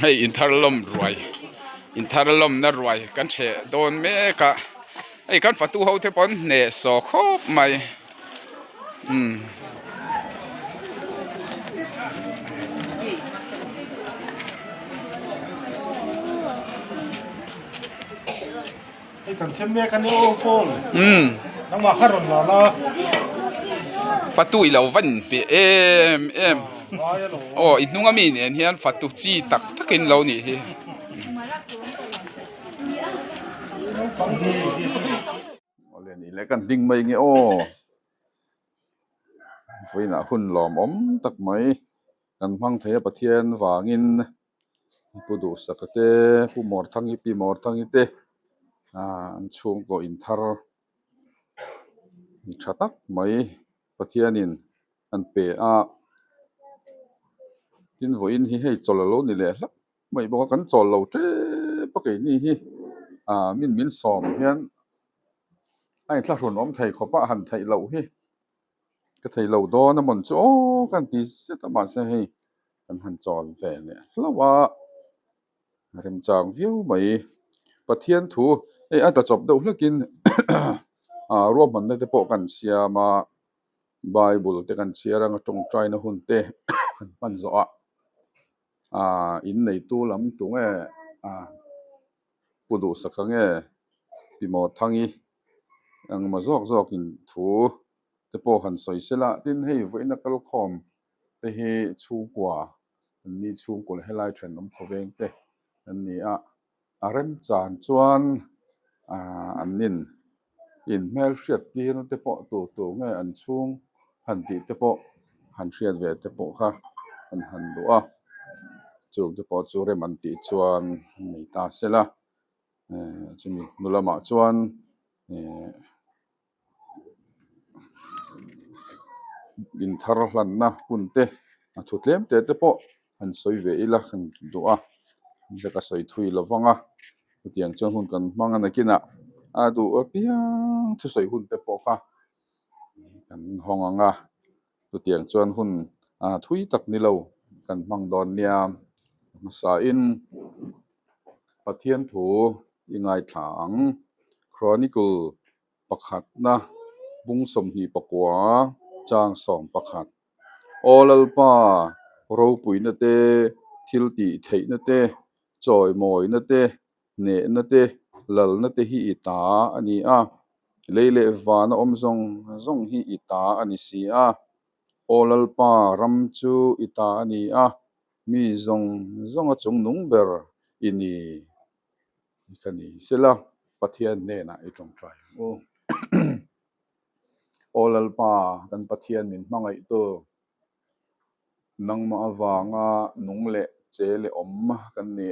hei in thar lom na ruai kan the don me ka hei kan fatu ho te pon ne so khop maiไอ้กันเทียมเมียกันนี่โอ้โหนังมาขัดรถแล้วนะ fatu i lo van pe em ร้อยโล oh in nunga mi ne hian fatu chi tak takin lo ni hi บางที ole ni le kan ding mai nge o foina hun lom om tak mai kan hmang the pathian wangin pudu sakate pu mor thangi pi mor thangi te an chung ko in thar ni thatak mai pathianin an pe a tin voin hi hei chawlalo ni le hlak mai bo kan chawlo tre pakai ni hi min som hian ai thla ron om thei khopa han thei lo hi ka thei lo do na mon chu kan ti se ta ma se hei kan han chawl ve le hlawa rem chang viu mai pathian thu ei ata chop do hlakin ro man te po kan siama bible te kan chiarang tong trai na hun te kan pan zo in nei tu lam tu nge pudu sakange pimo thangi ang mazok zok in thu te po han soi sela tin hei voina kal khom te hi chu kwa ni chu kul helai thren om thoveng te an ni rem chan chuan an nin in mel hriat ti no te po tu nge an chung han ti te po han hriat ve te po kha an han do chu te po chu rem an ti chuan nei ta sela chumi nulama chuan in thar hlan na hunte thutlem te te po an soi ve ila khan do jaka soi thui lawanga tiang chon hun kan hmanga nakina du piang thu soi hun te po kha kan honganga tu tiang chon hun thui tak ni lo kan hmang don niam sa in pathian thu ingai thlang chronicle pakhat na bung som hi pakwa chang som pakhat olalpa ro puina te thil ti theina te choi moi na te ne na te lal na te hi ita ani leile vana om zong hi ita ani si olalpa ram chu ita ani mi zong a chung nung ber ini kani sela pathian ne na I tong trai olalpa kan pathian min hmangai tu nangma awanga nung le che le om kan ni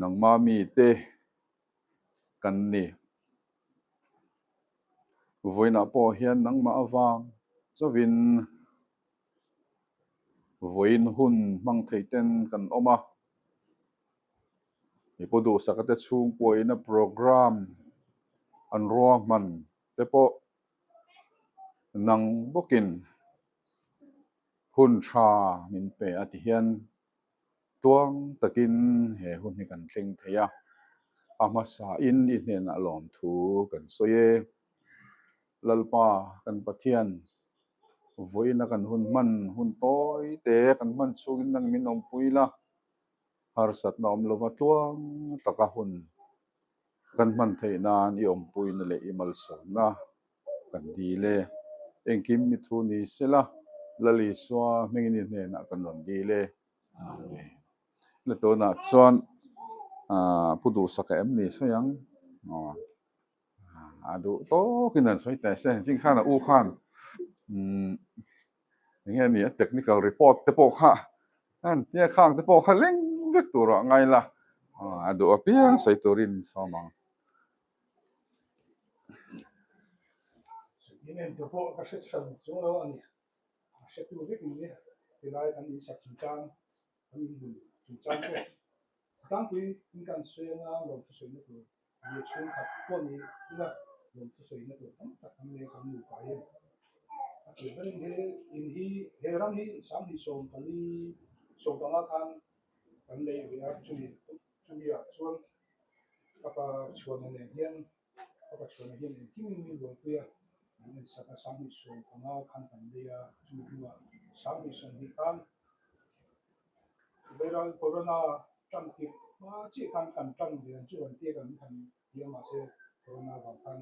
nangma mi te kan ni voina po hian nangma awang chawin voin hun mang theiten kan oma ipodu sakate chung poina program an ro man te po nang bokin hun tha min pe ati hian tuang takin he hun hi kan thleng theia ama sa in I hnen a lawm thu kan soye lalpa kan pathian voina kan hun man hun toy te kan man chungin nang min om puila har sat na om lova tuang taka hun kan man theina I om puina le I mal som na kan di le engkim mi thu ni sela lali swa mengini hnen kan ron di le le to na chuan pudu saka em ni sayang adu to kinan soi ta se jing khana u khan nghe ni technical report te po kha an te khang te po kha leng vek tu ro ngai la adu apiang sai turin somang ini jopo kasih sang jumlah ani satu week ini pilai kan ini sak cucan kan ini cucan tu tang kui kan suena lo tu suena tu ini chung kat pun ini ila lo tu suena tu tak kami kami upaya. Akibat ini heran ini sam di som kali so tama kan kan lei ya chumi ya chuan apa chuan ne hian apa chuan hian kimi lo ya ni sa sang ni so tama kan kan lei ya chumi wa sang ni so ni kan beral corona tam ki ma chi kan kan tam de chuan tie kan kan dia ma se corona ba kan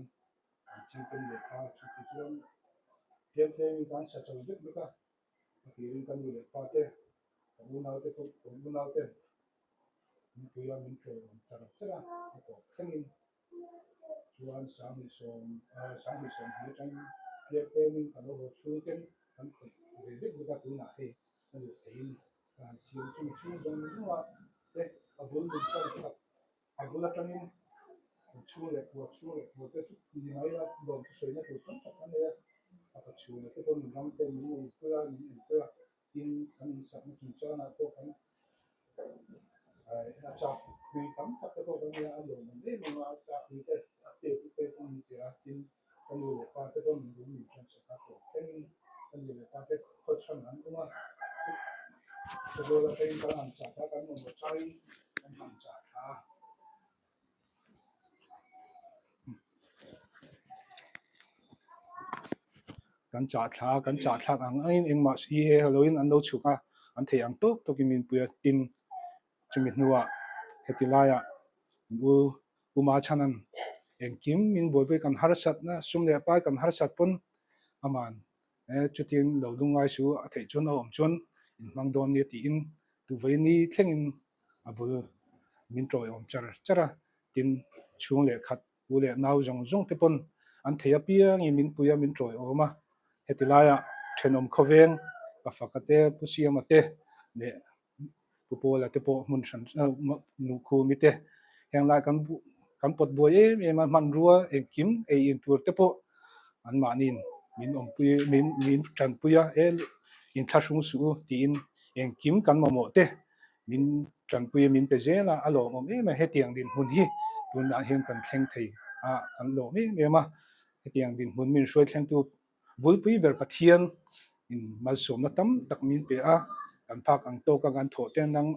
chi kan le ka chi ti chuan tiam te mi kan sa chau dik ka ki rin kan le pa te bu na te ni ku ya min tre ta ra ko khangin chuan sang ni som hi tang tiam te min kan lo chu ten kan ko de dik ka tu na he kan le tein kan si chu jong ni wa te abul bu ta sa abul ta ni chu le te ni mai la do so ina ko kan ya apa chu le te ko ni ram te ni ku ya in kan sa ni chu cha na ko kan na cha ni tam ta ko kan ya lo ni ze ni ma cha ni te ko ni ya in kan lo pa te ko ni ni chan sa ko ten kan le pa te ko chan nan ko ma ko la te kan an cha ta kan mo chai kan an cha ta kan cha thak ang in eng ma si he halloween an lo chuka an thei ang tok to ki min puya tin chumi nuwa hetilaya u ma chanan eng kim min boy be kan har sat na sum le pa kan har sat pun aman chutin lo lungai su a thei chun om chun in mang don ni ti in tu ve ni thleng in abul min troi om chara tin chung le khat u le nau jong te pon an thei apia ngi min puya min troi oma hetilaya thenom khoveng ka fakate pusiamate le pupola te po mun san nu khu mi te heng lai kan pot boy e man ruwa e kim e in tur te po an manin min om pui min tran puya e in thasung su ti in eng kim kan mo te min tran puya min pe zela alo om e ma hetiang din hun hi tun a hen kan thleng thei a kan lo me ma hetiang din hun min shoi thleng tu bul pui ber pathian in mal som na tam tak min pe a kan phak ang to ka kan tho ten nang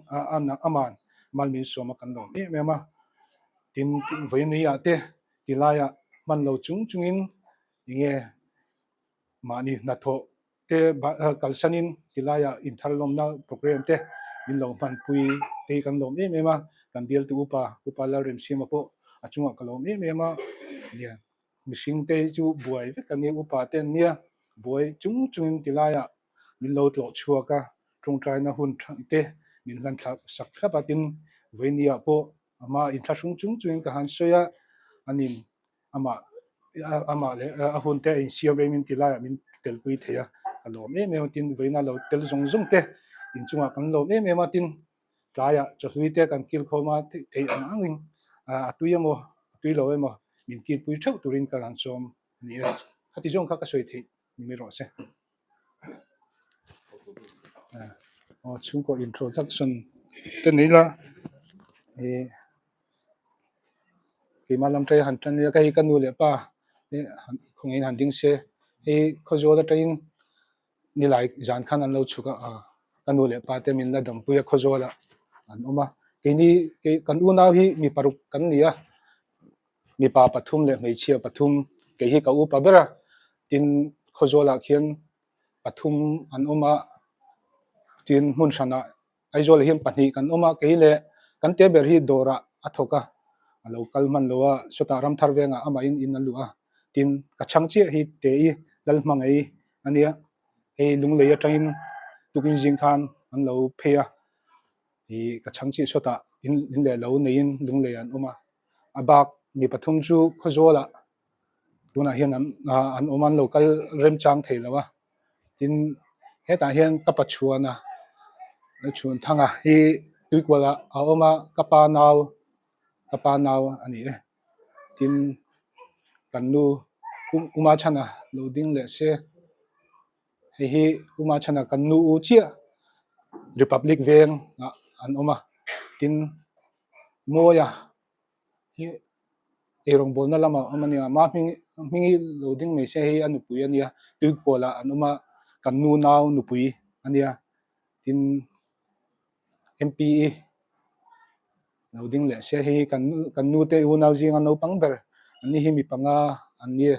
aman mal min som kan lo me ma tin voi ni ya te tilaya man lo chungin inge mani na tho te kalsanin tilaya in tharlom na program te min lo man pui te kan lo me ma kan bial tu upa la rem sima po achunga ka lo me ma nia mishing te chu buai kan ni upa ten nia buai chungin tilaya min lo tlo chua ka trong trai na hun te min kan sak thapatin voinia po ama in thasung chungin ka han soya anin ama le a hun te in siam min tilaya min tel pui theya alo me tin voina lo tel zong te in chunga kan lo me ma tin tlaya chosui te kan kil khoma thei angin a tuiamo tui lo emo min kil pui thau turin ka lan som ni khati jong kha ka soi thei ni me ro se chung ko introduction te nei la e ki malam trai han tan ya kai kanu le pa e khong in han ding se e khozo da train ni lai jan khan an lo chuka kanu le pa te min la dam pu ya khozo la an oma ke ni ke kan u na hi mi paruk kan nia mi pa pathum le mei chia pathum ke hi ka u pa bera tin khozo la khian pathum an oma tin mun sana aizol him pani kan oma ke le kan te ber hi dora athoka local man lowa sota ram tharwenga ama in alua tin kachangchi hi te i dal mangai ania e lungleya train tukin jing khan an lo phea i kachangchi sota in le lo nein lungleyan uma abak mi pathum chu khozola tuna hian an oman local rem chang theilawa tin heta hian kapachuana chun thanga hi tuikwala a oma kapa naw ani tin kanu uma chana loading le se hi uma chana kanu u chia republic veng an oma tin moya hi erong bolna lama amani ma mingi loading me se hi anu pui ania tuikola an oma kanu naw nu pui ania tin MPE lo ding le se hi kan nu te unau jinga no pangber ani hi mi panga ani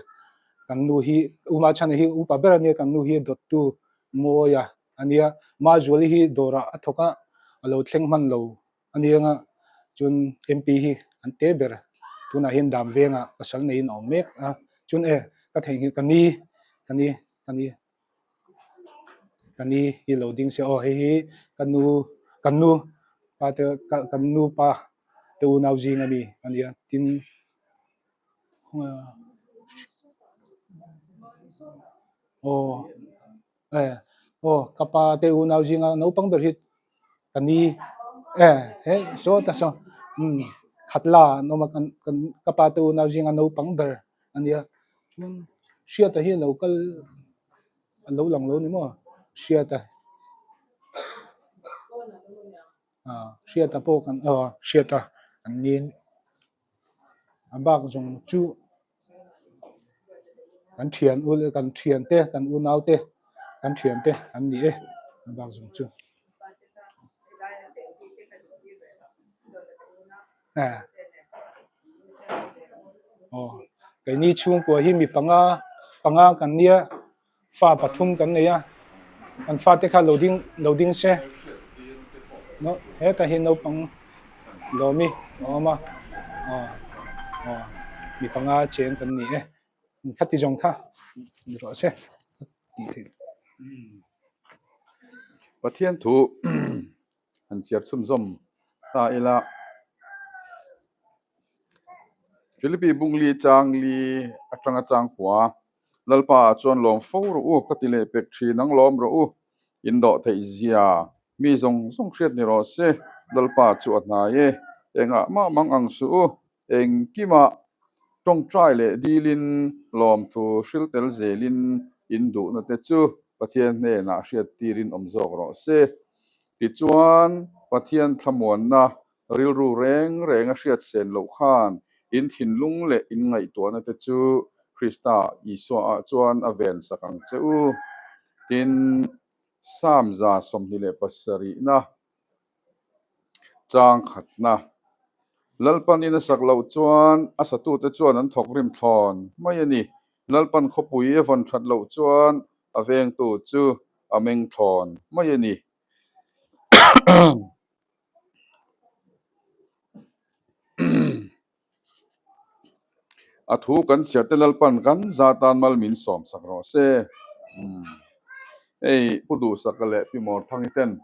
kan nu hi uma chane hi upa ber ani kan nu hi dot tu moya ania ma zuali hi dora athoka alo thleng man lo ani nga chun MP hi an te ber tuna hin dam venga pasal nei in omek a chun ka thei hi kani kani hi loading se hi kanu pa te kanu pa te unau jing ani ania tin kapa te unau jinga no pang ber hit kani he so ta so khatla no ma kan kapa te unau jinga no pang ber ania chun sia ta hi local lo lang lo ni mo sia ta sia ta po kan sia ta anin abak jong chu kan thian te kan unau te kan thian te an ni abak jong chu cái ni chung của hi mi panga kan nia fa pathum kan neya kan fa te kha loading se no he ta hi no pang lo mi ma mi panga chen kan ni khati jong kha ni ro se ti pathian thu an siar chum zom ta ila Philippines bungli changli atanga chang kwa lalpa chuan lom fo ro u katile pek thi nang lom ro u indo thei zia mi zong zong hriat ni ro se lalpa chu atna ye enga ma mang ang su eng kima tong trai le dilin lom thu hril tel zelin indu na te chu pathian ne na hriat tirin omzok ro se ti chuan pathian thamuan na ril ru reng a hriat sen lo khan in thin lung le in ngai to na te chu Krista Iswa chuan aven sakang cheu tin samza somni le pasari na chang khat na lalpan in sak lo chuan asatu te chuan an thok rim thon mai ani lalpan khopui van that lo chuan aveng tu chu ameng thon mai ani a thu kan siate lalpan kan zatan mal min som sak ro se pudu sakale pimor thangiten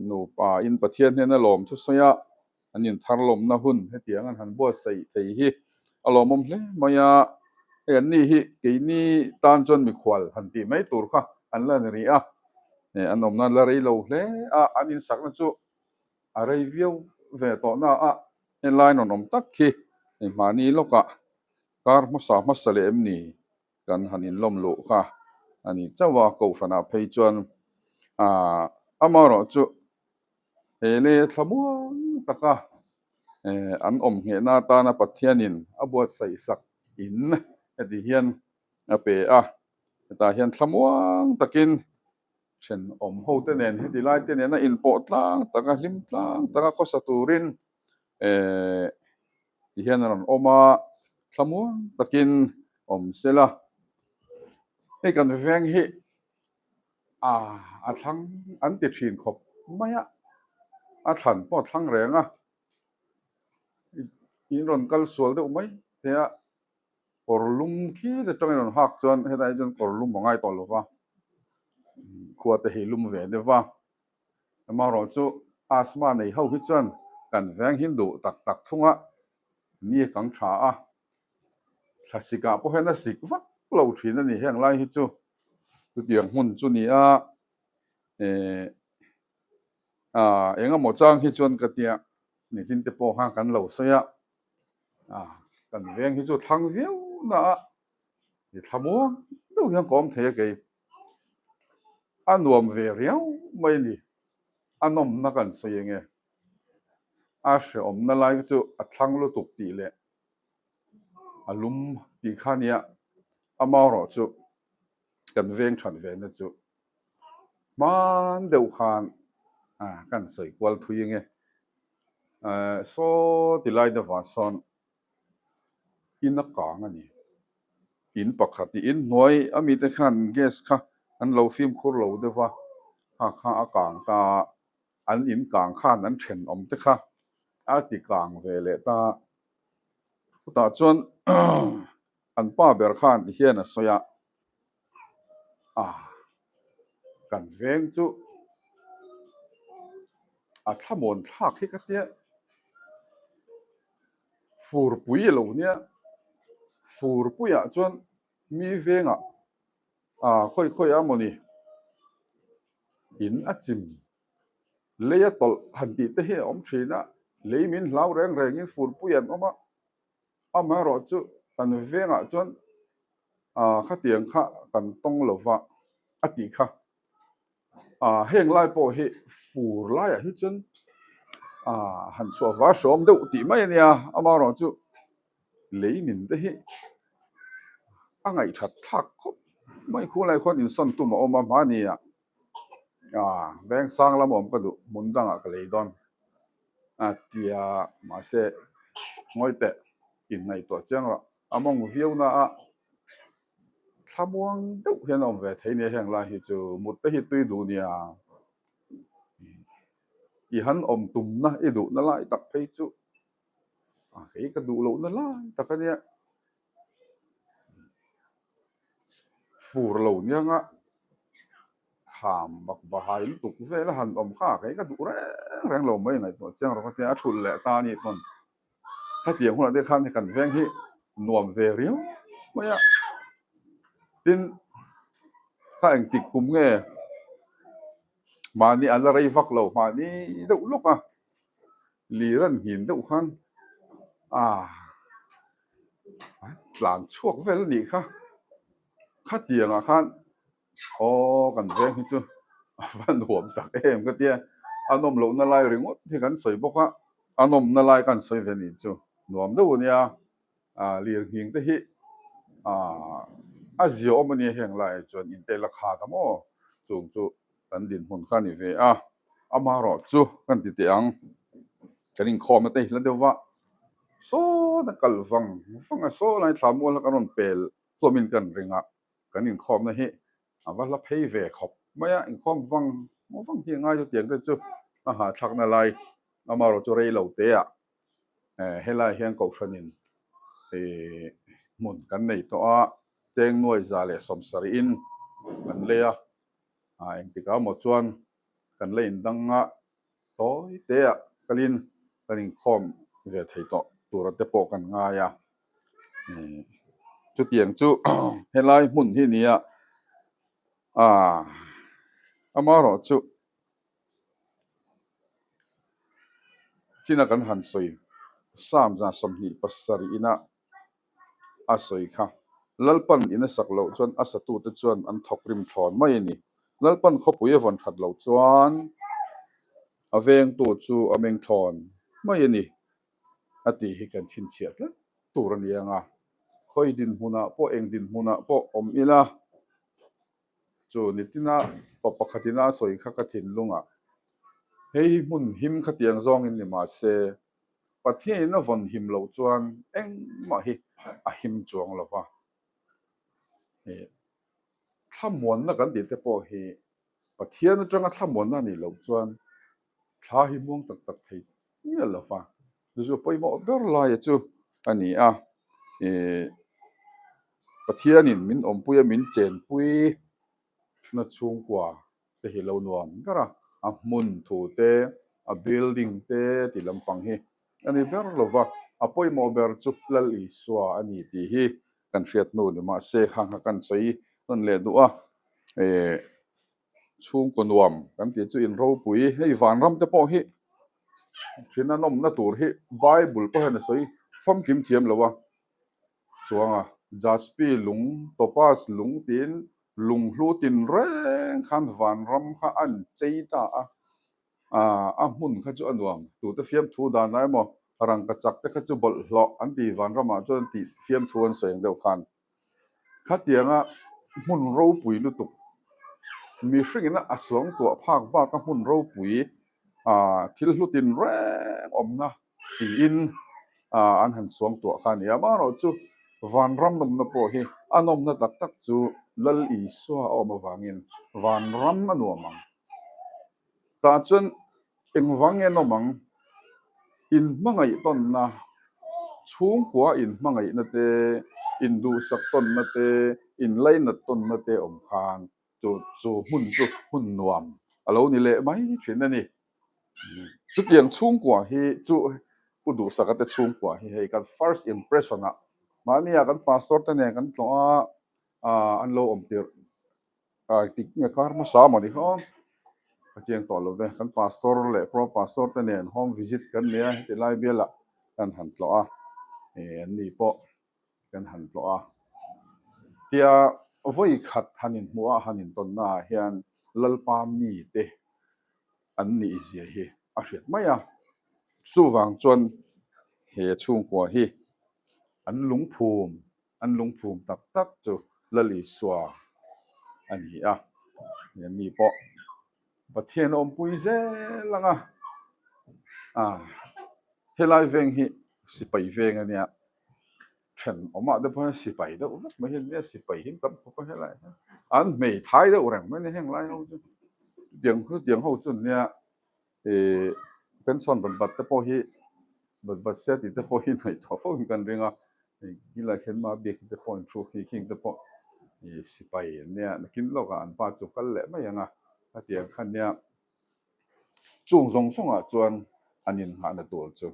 nu pa in pathian hena lom thu soya anin tharlom na hun hetiang an han bo sei thei hi alomom hle maya ni hi ke ni tan chon mi khwal han ti mai tur kha an la ri a anom na la rei lo hle anin sak na chu a rei viau ve to na en line onom tak khi mani loka kar ma sale emni kan hanin lom lo kha ani chawa ko fana phei chuan amaro chu hele thlamuang taka an om nge na ta na pathianin abuat sai sak in ati hian ape ta hian thlamuang takin chen om ho te nen heti lai te nen na in po tlang taka hlim tlang taka ko saturin hian ran oma thlamuang takin om sela kan veng hi a thlang an ti thin khop maya a than po thlang renga in ron kal sual de mai te korlum khi de tong ron hak chuan hetai jon korlum mangai to lova khuat te hilum ve de wa ma ro chu asma nei ho hi chuan kan veng hindu tak tak thunga ni kang tha thasika po hena sik wa lo thina ni heng lai hi chu tu piang hun chu ni enga mo chang hi chuan katia ni chin te po ha kan lo soya kan veng hi chu thang viau na ni thamuang do hian kom the ke anuam ve riau mai ni anom na kan soyenge she om na lai chu a thlang lu tuk ti le alum ti khania amaro chu kan veng than ve na chu man deuh khan kan soi kwal thui nge so tilai da va son in a kang ani in pakhat in noi ami te khan gas kha an lo film khur lo de wa ha kha a kang ta an in kang khan an then om te kha a ti kang ve le ta ta chuan an pa ber khan hian a soya a kan veng chu a thamon thak hi ka tia fur pui lo nia fur pui a chuan mi venga khoi khoi a moni in a chim leya tol han ti te he om thina leimin hlau reng reng in fur pui an oma ama ro chu kan venga chuan kha tiang kha kan tong lova ati kha heng lai po hi fur lai a hi chuan han chua va shom deuh ti mai ania ama ro chu leimin te hi angai that thak khop mai khu lai khon in son tu ma oma ma ni veng sang lam om ka du mun danga ka leidon tia ma se ngoi te in nei to chang ra among view na thamuang deuh hian om ve thei ne heng lai hi chu mut te hi tui du nia i han om tum na i du na lai tak phei chu hei ka du lo na lai takania fur lo nia nga kham bak bahai tuk ve la han om kha hei ka du reng reng lo mai nei to chang ro ka tia thul le ta ni ton kha tiang huna de khan kan veng hi nuam ve riu maya tin kha eng tik kum nge mani ala rei vak lo mani deuh lok li ran hin deuh khan tlan chuak vel ni kha tiang khan kan veng hi chu van huam tak em ka tia anom lo na lai ringot thi kan soi boka anom na lai kan soi ve ni chu nuam deuh nia lir hing te hi zio omani heng lai chuan in te la kha tamo chung chu kan din hun kha ni ve ama ro chu kan ti te ang kan in khom te la dewa so na kalwang fanga so lai thamol la kanon pel tlomin kan ringa kan in khom na hi awala phei ve khop maya in khom wang mo wang hi ngai chu tiang te chu thak na lai ama ro chu rei lo te helai hian ko thanin mun kan nei to cheng nuai za le som sari in kan le eng tika mo chuan kan le in danga toy te kalin kanin khom ve thei to tur te po kan nga chu tiang chu helai mun hi nia ama ro chu china kan han soi sam za som hi pasari ina asoi kha lalpan ina saklo chuan asatu te chuan an thokrim thon mai ni lalpan khopui avon that lo chuan aveng tu chu ameng thon mai ni ati hi kan chin chiat la tur anianga khoi din huna po eng din huna po om ila chu nitina pakhatina soi kha ka thin lunga hei mun him kha tiang zong in ni ma se pathian na von him lo chuan eng ma hi a him chuang lova thamon na kan ti te po hi pathian atanga thamon na ni lo chuan thla hi mong tak tak thei ni lova chu poimo ber lai chu ani pathian in min om pui min chen pui na chung kwa te hi lo nuam gara a mun thu te a building te ti lampang hi ani ber lova a poimo ber chu lal i swa ani ti hi kan hriat nu ni ma se khang kan sei non le du chung ko nuam kan ti chu in ro pui hei van ram te po hi thina nom na tur hi bible po hena soi fam kim thiam lowa chuanga jaspi lung topas lung tin lung hlu tin reng khan van ram kha an cheita a mun kha chu anuam tu te fiam thu da nai mo rang ka chak te kha chu bol hlo an ti van rama chuan ti fiam thu an seng deuh khan kha tianga mun ro pui lu tuk mi hringina aswang tu phak ba ka mun ro pui thil hlutin reng omna ti in an han suang tua kha ni ama ro chu van ram nom na po hi anom na tak tak chu lal I swa om awangin van ram anuamang ta chen engwang enomang in mangai ton na chung kwa in mangai na te in du sak ton na te in lai na ton na te om khan chu hun nuam alo ni le mai thin ani tu tiang chung kwa hi chu udu sakate chung kwa hi hei kan first impression a mania kan pastor te ne kan tlo an lo om tir tik nge kar ma sa ma ni ho chiang to lo ve kan pastor le pro pastor te ne home visit kan ne ti lai bela kan han tlo an ni po kan han tlo tia voi khat hanin hua hanin ton na hian lalpa mi te an ni zia hi a hriat mai a chu wang chuan he chung kwa hi an lungphum tak tak chu lali swa ani yan ni po pathian om pui zelanga helai veng hi sipai veng ania then oma de pa sipai da unak ma hin sipai hin tam ko helai an mei thai da urang ma ne heng lai ho chu diang ho chun nia pension ban bat te po hi bat se ti te po hi nei tho fo kan ringa gila khen ma be te po tru khi king te po sipai nia kin lo ka an pa chu kal le ma yanga atiang khan nia chung zong songa chuan anin ha na tur chu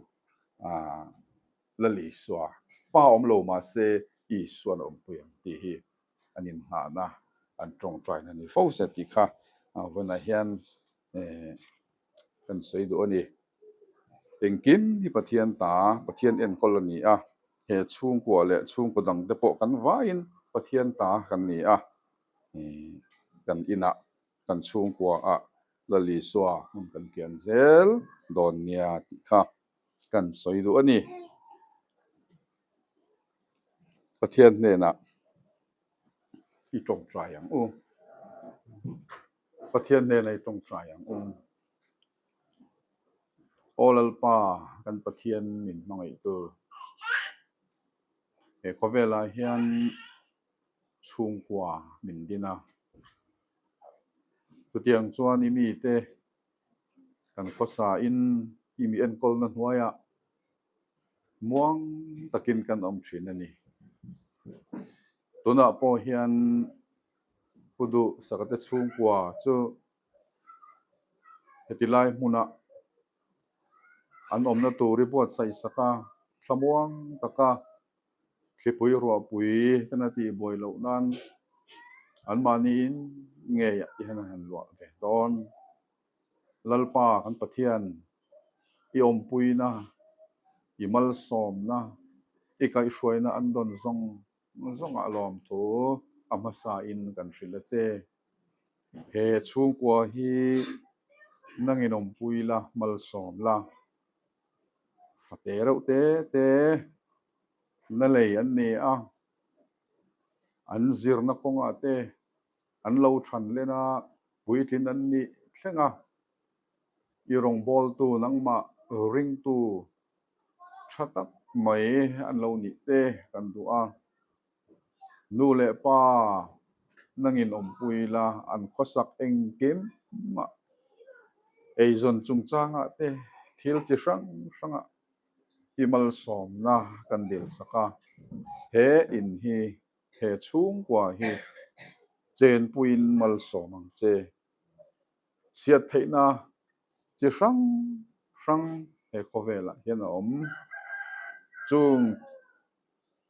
lali swa pa om lo ma se I swan om puyang ti hi anin ha na an tong trai na ni fo se ti kha vana hian kan sei do ani engkin hi pathian en colony he chung kwa le chung ko dang te po kan vain pathian ta kan ni kan ina kan chung kwa lali swa kan kian zel don nia ti kha kan sei do ani pathian ne na I tong trai yang pathian ne na I tong trai yang olal pa kan pathian min mangai tu he kovela hian chung kwa min dina tutiang chuan imi te kan khosa in imi en kol na hnuaya muang takin kan om thin ani tuna po hian kudu sakate chung kwa chu hetilai hmuna an om na tu report sai saka thlamuang taka thlipui ruwa pui tana ti boi lo nan an mani in nge ya ti han lo ve don lalpa kan pathian I om pui na I mal som na I kai hruai na an don zong alom thu amasa in kan hrila che he chung kwa hi nangin om pui la mal som la fate reuh te na lei an ne an zir na konga te an lo than lena puitlin an ni thlenga I rong bol tu nangma ring tu thatak mai an lo ni te kan du nu le pa nangin om pui la an khosak eng kim ma eizon chung changa te thil chi hrang imal som na kan dil saka he in hi he chung kwa hi chen puin mal som ang che chiat theina chi hrang he khovela hian om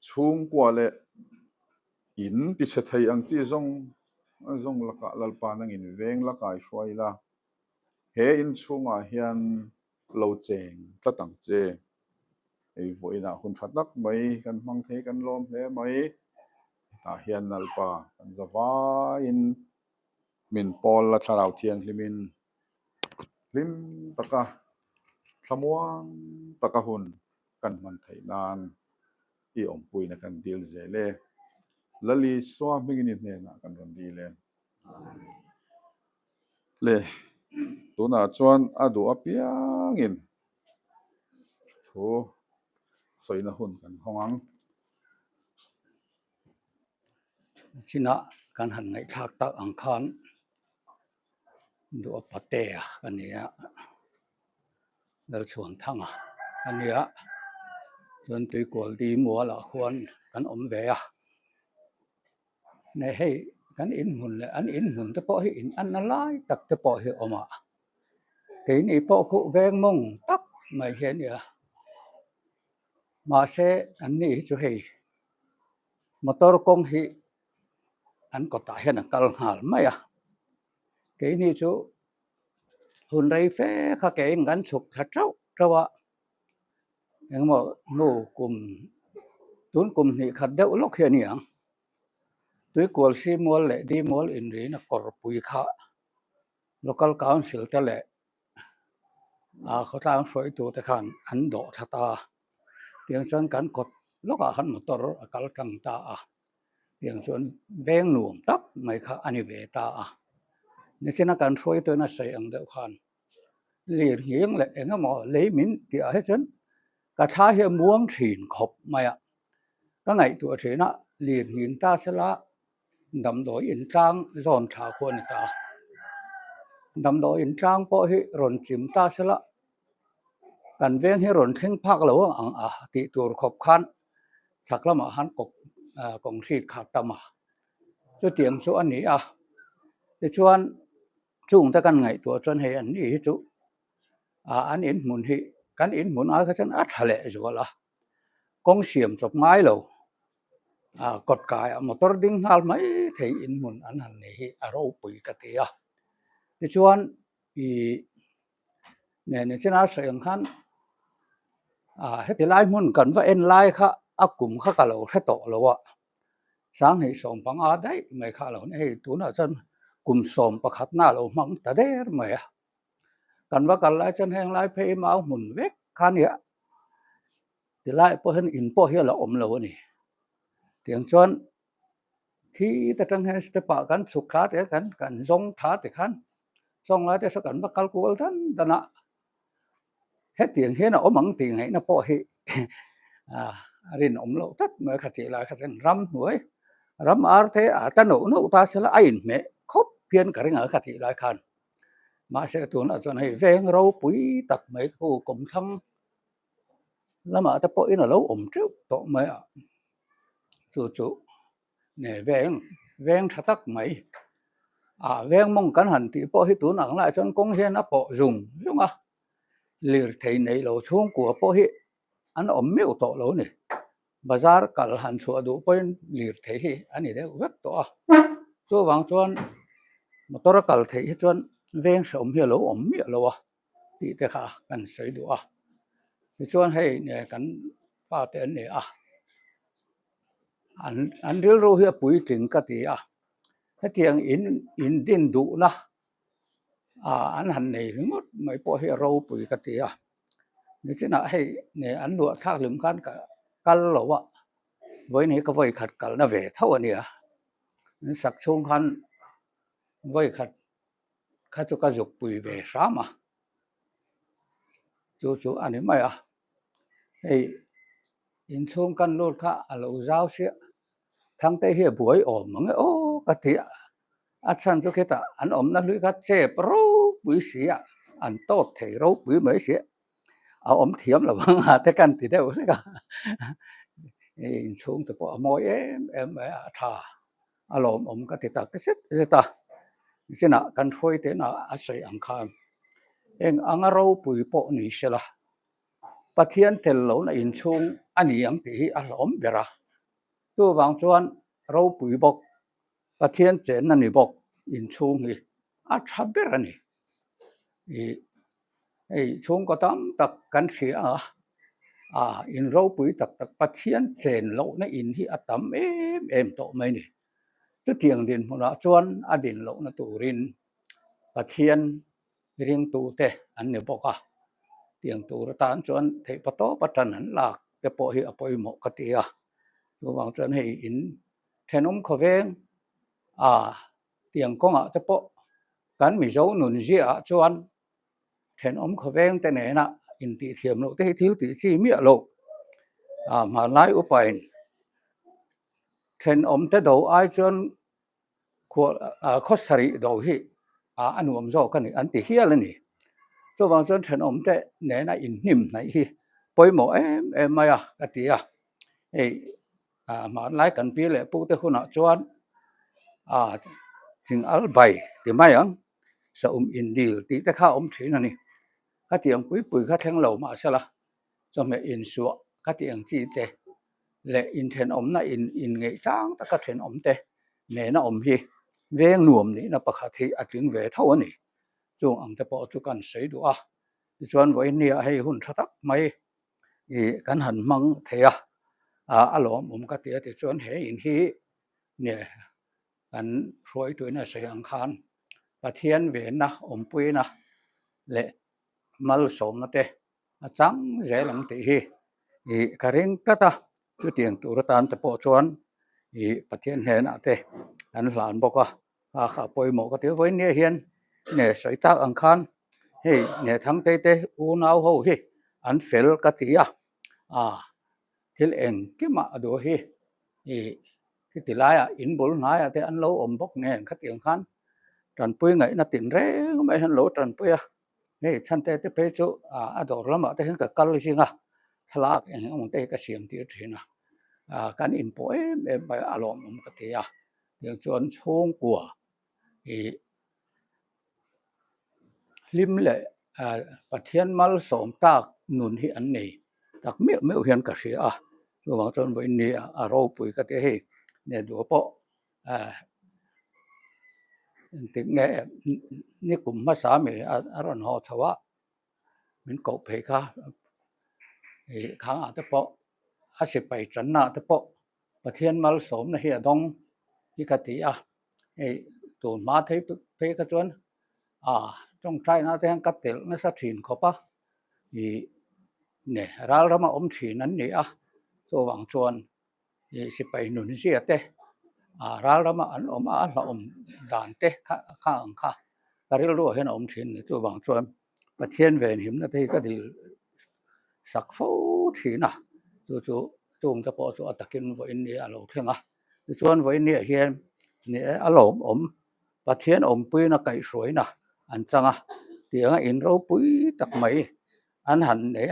chung kwa le in ti che thei ang chi zong laka lalpa nang in veng lakai hruai la he in chunga hian lo cheng tlatang che ei voina hun thatak mai kan hmang the kan lom hle mai hian nalpa kan zawa in min pol la tharau thiang hlimin hlim taka thlamuang taka hun kan man thei nan I om pui na kan dil zele lali swa mingin hne na kan ron di le tuna chuan adu apiangin thu soina hun kan hongang china kan han ngai thak tak ang khan du pate ania dal chuan thanga ania chuan tui kol di mo la khuan kan om ve a nei hei kan in hun le an in hun te po hi in an na lai tak te po hi oma ke ni po khu veng mong tak mai hian ya ma se an ni chu hei motor kong hi an ko ta hian kal hal mai a ke ni chu hun rei fe kha ke ngan chuk tha trau trawa eng mo nu kum tun kum ni khat deuh lok hian yang tui kol si mol le di mol in ri na kor pui kha local council te le a khotang soi tu te khan an do thata tiang chuan kan kot loka han motor akal kang ta a tiang chuan veng nuam tak mai kha ani ve ta a ni china kan soi tu na sei ang deuh khan lir hieng le engemaw leimin ti a he chuan ka tha hi muang thin khop mai a ka ngai tu thina lir hin ta sela dam doi in tlang zon tha khuan ta dam doi in tlang po hi ron chim ta sela kan veng hi ron thing phak lo ang a ti tur khop khan saklama han kok kong thit khat tama chu tiang chu ani a ti chuan chung ta kan ngai tu chuan hei an ni chu an in mun hi kan in mun a kha chan a thale zola kong siam chop ngai lo kot kai motor ding hal mai thei in mun an han nei hi a ro pui ka ti a ti chuan i ne china sayang khan heti lai mun kan va en lai kha akum kha ka lo hre to lo wa sang hei som pang a dai mai kha lo nei tu na chan kum som pakhat na lo mang ta der mai a kan va kal lai chan heng lai phe mau mun vek khan ya ti lai po hen in po hi la om lo ni tiang chuan khi ta tang hen ste pa kan suk kha te kan zong tha te khan zong lai te sa kan va kal kual tan dana hết tiền hiến ở mắng tiền ấy nó bỏ hi rin om lo tất mà khát thì lại khát ram nuôi ram ar thế ta nổ nổ ta sẽ là ai mẹ khóc phiền cả người khát thì lại khan mà sẽ tuần là tuần này ven rau bụi tật mấy khu cùng thăm là mà ta bỏ in là lâu ổn trước tổ mấy chú nè ven thắt tắc mấy ven mong cắn hẳn thì bỏ hi tuần là lại tuần công hiến nó bỏ dùng à lir thei nei lo chung của po hi an om meu to lo ni bazar kal han chu du point lir thei hi ani de vek to a chu wang chuan motor kal thei hi chuan veng som hi lo om mi lo a ti te kha kan sei du a ti chuan hei ne kan pa te ne a an ril ro hi pui ting ka ti a hetiang in din du na an han nei rimot mai po hi ro pui ka ti a ni china hei ne an lu thak lim khan ka kal lo wa voi ni ka voi khat kal na ve thau ania sak chung khan voi khat kha chu ka dục pui ve sa ma chu ani mai a hei in chung kan lu kha alo zau sia thang te hi buai om nge o ka ti a chan chu ke ta an om na lui kha che pro pui sia an tot thei ro pui mai sia a om thiam la wang ha te kan ti deu ka in chung te po moi em tha alom om ka ti ta ke set ta sina kan thoi te na a sei ang khan eng angaro pui po ni sela pathian tel lo na in chung ani ang ti a lom bera tu wang chuan ro pui bok pathian chen na ni bok in chung hi a thaber ani ei chung ko tam tak kan sia in ro pui tak pathian chen lo na in hi atam em to mai ni chu tiang din huna chuan adin lo na turin pathian ring tu te an ni boka tiang tur tan chuan thei pato patan an lak te po hi apoi mo ka tia lu wang chuan hei in thenom khoveng tiang konga te po kan mi zo nun zia chuan then kho veng te ne na in ti thiam lo te thil ti chi mi lo ma lai upain then te do ai chuan kho sari do hi anuam zo kan an ti hial ni chu wang chuan then te ne na in nim nai hi poimo em maya ka ti ma lai kan pi le pu te khuna chuan ching al bai ti mai ang sa indil ti te kha thin ani ka tiang pui kha thleng lo ma sala cho me in suwa ka tiang chi te le in then na in ngei tang ta ka then te ne na hi veng nuam ni na pakhat hi ating ve tho ani chung ang te po chu kan sei du chuan voi ni hei hun thatak mai kan han mang thea alom ka tia ti chuan he in hi ne kan roi tuina sei ang khan pathian ve na pui na le mal som na te chang zelang ti hi karing kata chu tiang tur tan te po chuan pathian he na te an hlan boka kha poimo ka te voi ne hian ne sei tak ang khan hei ne thang te u nau ho hi an fel ka ti thil eng kima ado hi cái tỷ lái in bol nai te an lo bok ne kha tiang khan tran pui ngai na tin re mai han lo tran pui nei chan te pe chu ador lama te ka kal singa thlak eng te ka siam ti thina kan in po ba alom ka te yang chuan chung kwa lim le pathian mal som tak nun hi an nei tak me hian ka sia chu wang chuan voi ni ro pui ka te hi ne du po ti nge ni kum ma sa me aron ho chawa min ko phe kha khang te po se pai chan na te po pathian mal som na hi dong hi ka ti tu ma thei phe ka chuan trong trai na te ka tel na sa thin khopa ne ral rama thin an ni so wang chuan se pai nun sia te ral rama an la dan te kha karil ro hen thin ni chu wang chuan pathian ven him na te ka dil sak fo thina chu chung ta po chu atakin voi ni alo thlenga chuan voi ni hian ni alom pathian pui na kai sroi na an changa tianga in ro pui tak mai an han ne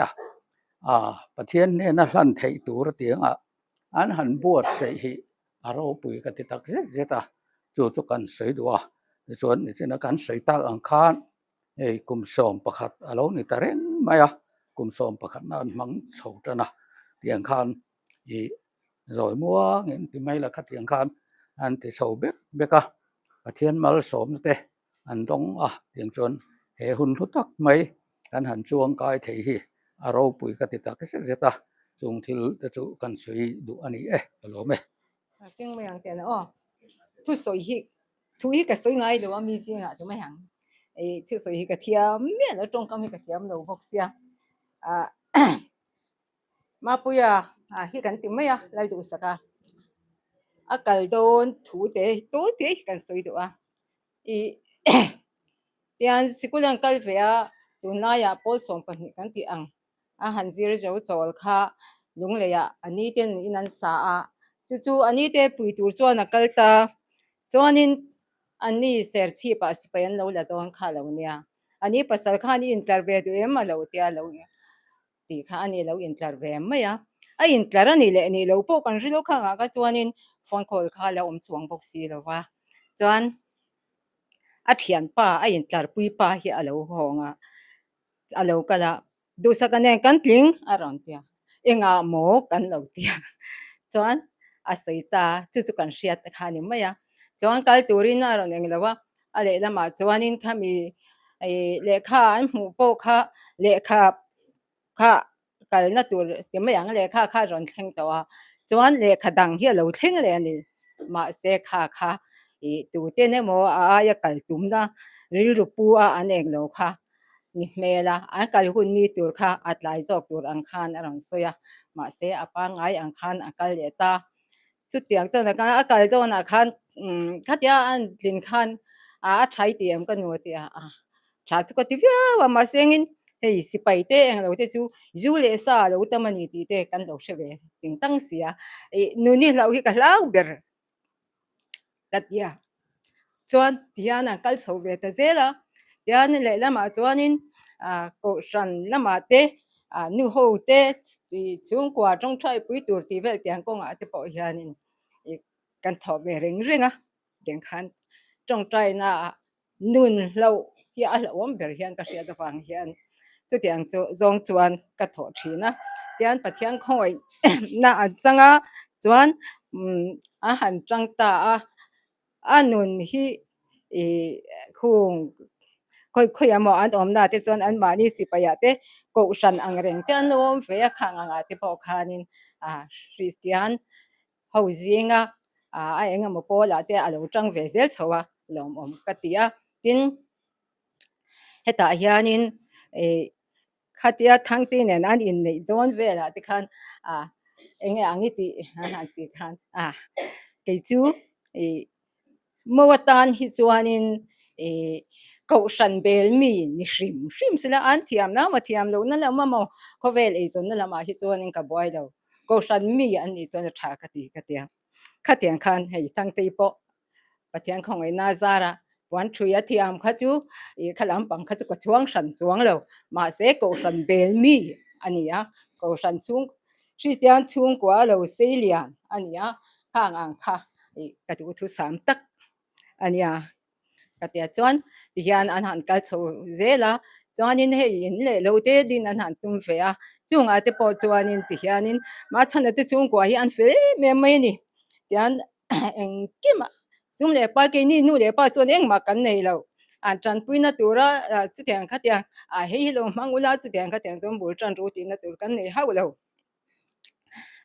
pathian ne na hlan thei tur tianga an han buat sei hi aro pui ka ti tak zeta chu kan sei du chuan ni chena kan sei tak ang khan kum som pakhat alo ni tareng maya kum som pakhat na mang chho tana tiang khan rồi mua ngin ti mai la kha tiang khan an ti so beka pathian mal som te an dong tiang chuan he hun thu tak mai kan han chuang kai thei hi aro pui ka ti tak zeta chung thil te chu kan sei du ani alo me tiếng mày hàng tiền thu soi hi thu hi cái soi ngay đâu mi gì ngã tụi mày hàng thu soi hi cái thiam miễn ở trong cam hi cái thiam đâu bốc xia mà bây giờ hi cái tiếng mày lại đủ saka cái don thu thế tối thế cái soi đâu tiền sikulan cái về tụi nãy bố sống bằng cái tiếng han zir jo chol kha lung le ya ani ten in an sa chu ani te pui tur chuan kalta chuanin ani ser chi pa sipayan lo la don kha lo nia ani pasal kha ni interview du em lo tia lo ti kha ani lo interview ma ya a intlar ani le ni lo po kan rilo kha ga chuanin phone call kha la chuang bok si lo wa chuan a thian pa a intlar pui pa hi alo honga alo kala du sakane kan tling aron tia enga mo kan lo tia chuan a soita chu kan hriat kha ni maya chuan kal turin aron eng lawa a le lama chuanin khami lekha an mu po kha lekha kha kal na tur ti mayang lekha kha ron thleng tawa chuan lekha dang hi lo thleng le ani ma se kha tu te ne mo ya kal tum na ril ru pu an eng lo kha ni mela an kal hun ni tur kha atlai jok tur ang khan arang soya ma se apa ngai ang khan akal leta chu tiang chona ka akal dona khan khatia an tlin khan thai tiệm cái nuôi tiệt cha chú có tivi và mà sinh hey si pai te ang lo te chu zu le sa lo ta mani ti te kan lo sheve ting tang sia nu ni lo hi ka lau ber katia chuan tiana kal so ve ta zela tian le lama chuanin ko shan lama te nu ho te ti chung kwa trong thai pui tur ti vel tiang kong a te po hianin kan tho ve ring ringa tiang khan trong trai na nun lo hi a lo om ber hian ka sia da wang hian chu tiang chu zong chuan ka tho thina tian pathian khoi na changa chuan a han chang ta nun hi khung khoi amo an om na te chuan an mani si pa ya te ko shan ang reng te an om ve a khang anga te po khanin Christian ho zinga a enga mo pola te alo tang ve zel chowa lom om katia tin heta hianin khatia thangti nen an in nei don vela te khan enge angi ti han ti khan ke chu mawatan hi chuanin ko shan bel mi ni hrim sila an thiam na ma thiam lo na lama mo ko vel e zon na lama hi chuanin ka boy lo ko shan mi an ni chon tha ka ti katia khatian khan hei thangte po pathian khong ai na zara wan thuya thiam kha chu khalam pang kha chu ko chuang shan chuang lo ma se ko shan bel mi ania ko shan chung Christian chung kwa lo selian ania khang ang kha ka tu thu sam tak ania katia chuan ti hian an han kal chho zela chuanin hei in le lo te din an han tum fe a chunga te po chuanin ti hianin ma chhana te chung kwa hi an fe me mai ni tian eng kima zum le pa ke ni nu le pa chuan eng ma kan nei lo an tran puina tura chu tiang kha tiang hei lo mangula chu tiang kha tiang zum bul tran ru ti na tur kan nei hau lo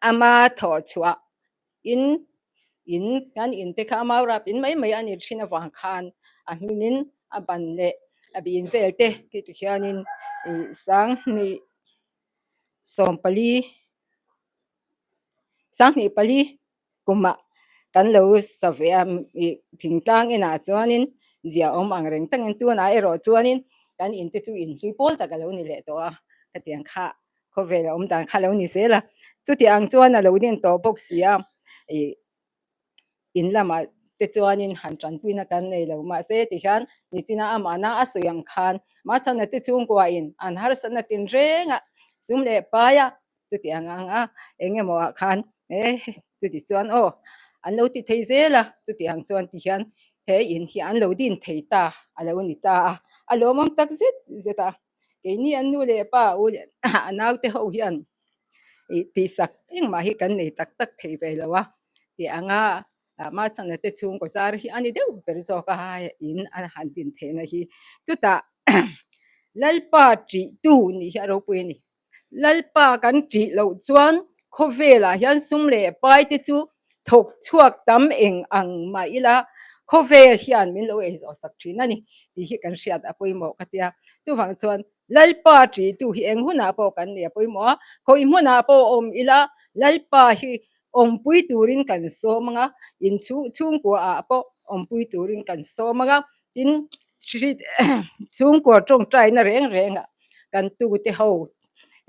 ama tho chua in kan in te kha ma rap in mai mai ani thina wang khan minin ban le bin vel te ki tu hianin sang ni sang ni pali kuma kan lo savea thingtang ina chuanin zia om ang reng tangin tu na ero chuanin kan in te chu in hlui pol ta ka lo ni le to a ka tiang kha ko vel om dan kha lo ni sela chu tiang chuan a lo nin to box sia in lama te chuanin han tran puina kan nei lo ma se ti hian ni china amana a soyang khan ma chana te chung kwa in an har sana tin renga zum le pa ya chu ti anga enge mo khan chu ti chuan an lo ti thei zela chu ti ang chuan ti hian he in hi an lo din thei ta a lo ni ta a lo mom tak zeta ke ni an nu le pa u anau te ho hian ti sak eng ma hi kan nei tak tak thei ve lo wa ti anga ma chana te chung ko zar hi ani deuh ber zo ka in an han din the na hi chuta lalpa tri tu ni hi ro pui ni lalpa kan tri lo chuan khovela hian sum le pai te chu thok chuak tam eng ang ma ila khovel hian min lo ei zo sak thin ani ti hi kan hriat a poimo katia chu wang chuan lalpa tri tu hi eng huna po kan ne poimo khoi huna po om ila lalpa hi om pui turin kan so manga in chung ko a po om pui turin kan so manga tin chung ko trong trai na reng renga kan tu te ho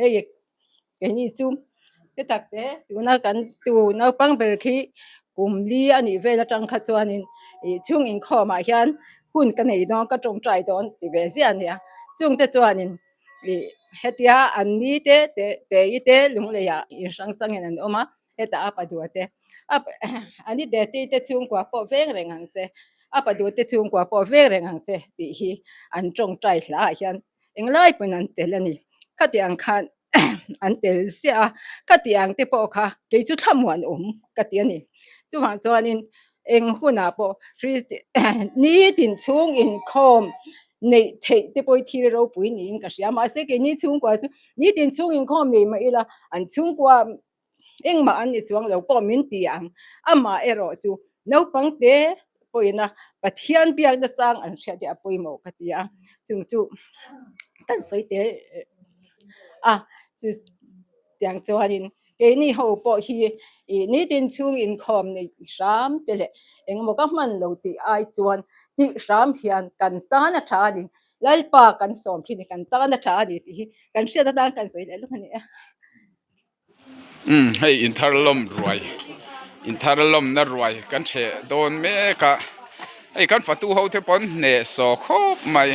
ei ke ni chu te tak te tu na kan tu na pang ber khi kum li ani vela tang kha chuanin chung in kho ma hian hun ka nei no ka trong trai don ti ve zian ya chung te chuanin hetia an ni te i te lung le ya in sang sang en oma eta apa duate ani de te chung kwa po veng rengang che apa du te chung kwa po veng rengang che ti hi an trong trai hla hian englai pun an telani khatiang khan an tel sia khatiang te po kha ke chu thamuan katiani chu wang chuanin eng huna po ni tin chung in khom nei thei te poi thir ro pui ni in ka sia ma se ke ni chung kwa chu ni tin chung in khom nei ma ila an chung kwa eng ma an ni chuang lo po min ti ang ama ero chu no pang te poina pathian piang da chang an hria ti apoi mo katia chung chu tan soi te chu tiang chuanin ke ni ho po hi ni tin chung in khom nei ram te le eng mo ka man lo ti ai chuan ti ram hian kan ta na tha ding lalpa kan som thi ni kan ta na tha di ti kan sia ta kan soi le lu ni hei in tharlom ruai in tharlom na ruai kan the don me ka ei kan fatu ho te pon ne so khop mai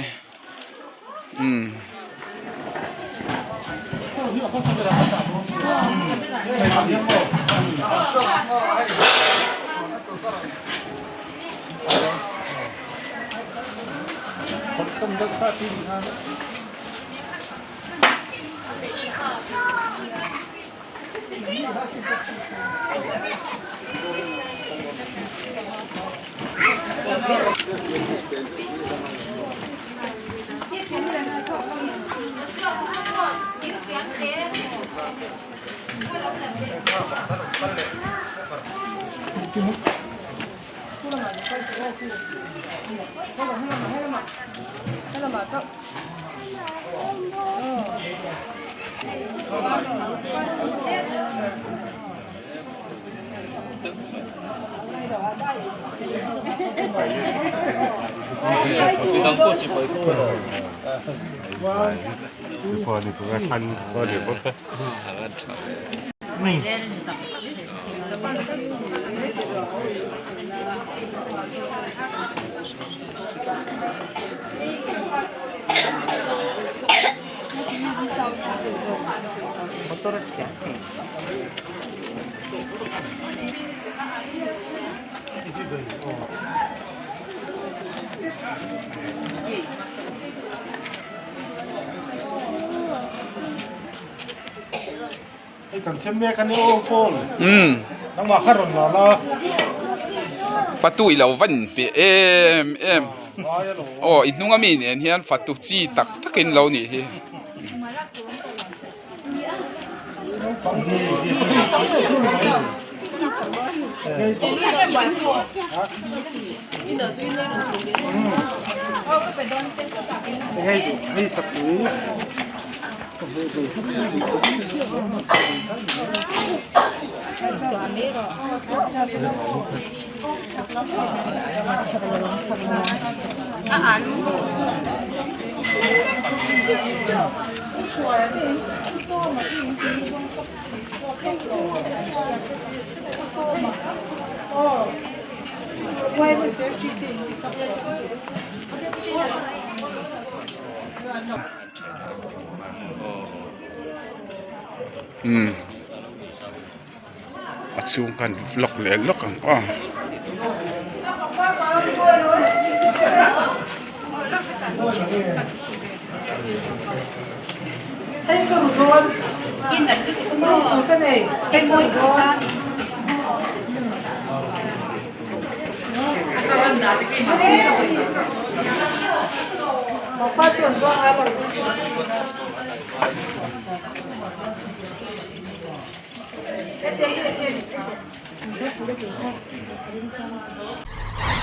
kan sembe kan o pol nang ma kharon la fatu ilo van pe em inunga mi nen hian fatu chi tak takin lo ni hi a chung kan vlog le lok ang Hãy subscribe cho kênh Ghiền Mì Gõ để không bỏ lỡ những video hấp dẫn.